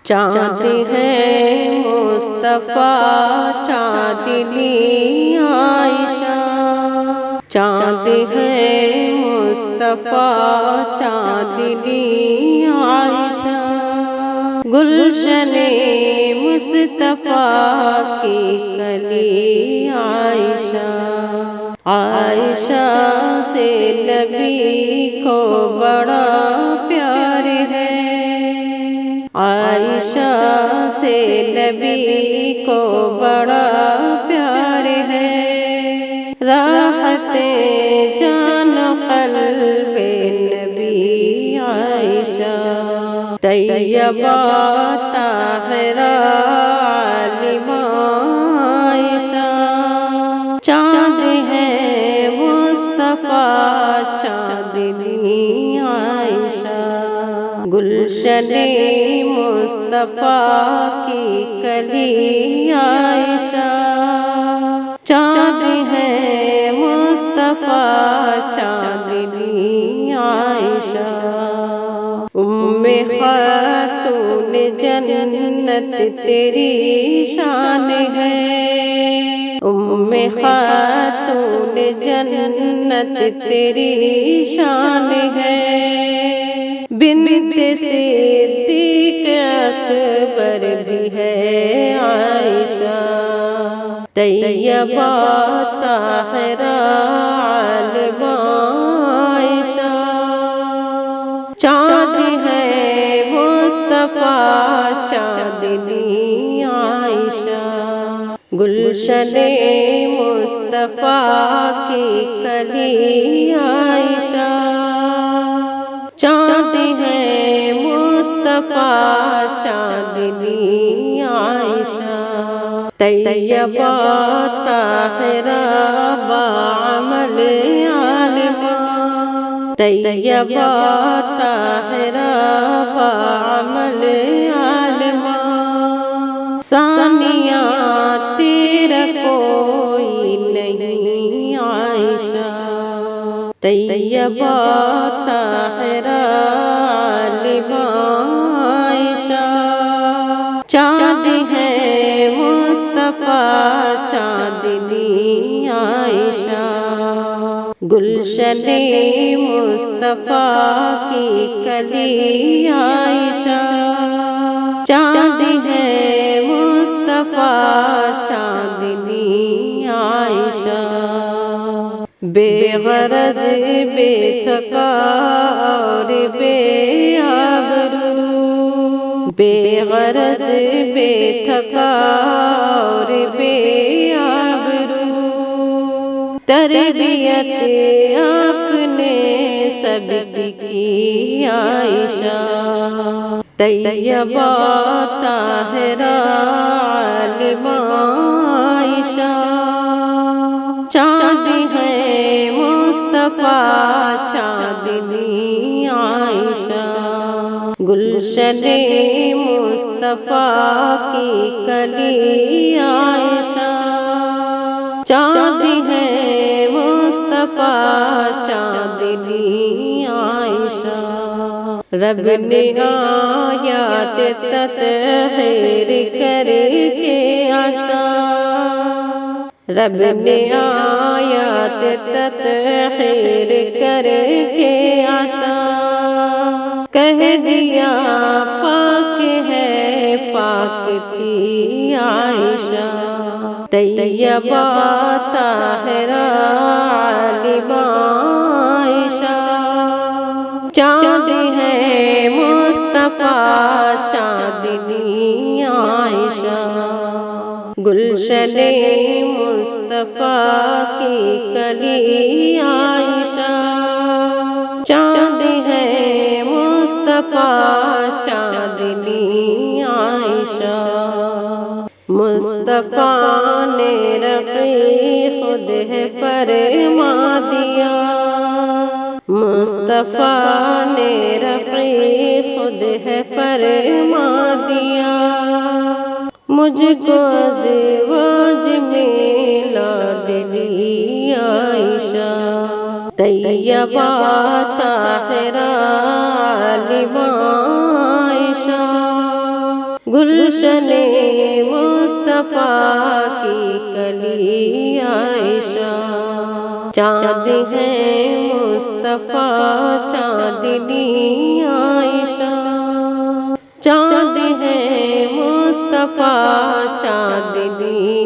چاند ہے مصطفیٰ چاندنی عائشہ، چاند ہے مصطفیٰ چاندنی عائشہ، گلشن مصطفیٰ کی کلی عائشہ، عائشہ سے نبی کو بڑا پیار ہے، عائشہ سے نبی کو بڑا پیار ہے، راحت جان قلب نبی عائشہ، طیبہ طاہرہ عالمہ عائشہ، چاند ہے مصطفیٰ چاندنی عائشہ، گلشن مصطفیٰ کی کلی عائشہ، چاند ہے مصطفیٰ چاندنی عائشہ، خاتون جنت تیری شان ہے، خاتون جنت تیری شان ہے، بنت صدیق اکبر بھی ہے عائشہ، طیبہ طاہرہ عالمہ عائشہ، چاند ہے مصطفیٰ چاندنی عائشہ، گلشن مصطفیٰ کی کلی عائشہ، چاند ہے مصطفیٰ چاندنی عائشہ، طیبہ طاہرہ باعمل عالمہ، طیبہ طاہرہ باعمل عالمہ، ثانیہ تیرا کوئی نہیں عائشہ، طیبہ طاہرہ عالمہ عائشہ، چاند ہے مصطفیٰ چاندنی عائشہ، گلشن مصطفیٰ کی کلی عائشہ، چاند ہے مصطفیٰ چاندنی عائشہ، بے غرض بے تھکا اور بے آبرو، بے غرض بے تھکا اور بے آبرو، تربیت آپ نے سب کی عائشہ، طیبہ طاہرہ عالمہ عائشہ، چاند ہے مصطفیٰ چاندنی عائشہ، گلشن مصطفیٰ کی کلی عائشہ، چاند ہے مصطفیٰ چاندنی عائشہ، رب نے آیات تطہیر کر کے عطا، رب نے آیات تطہیر کر کے عطا، کہہ دیا پاک ہے پاک تھی عائشہ، طیبہ طاہرہ عالمہ عائشہ، چاند ہے مصطفیٰ چاندنی عائشہ، گلشن مصطفیٰ کی کلی عائشہ، چاند ہے مصطفیٰ چاندنی عائشہ، مصطفیٰ نے رقی خود ہے فرما دیا، مصطفیٰ نے رقی خود ہے فرما دیا، مجھ کو ازواج میں لاڈلی عائشہ، طیبہ طاہرہ عالمہ عائشہ، گلشن مصطفیٰ کی کلی عائشہ، چاند ہے مصطفیٰ چاندنی عائشہ، چاند ہے مصطفیٰ چاندنی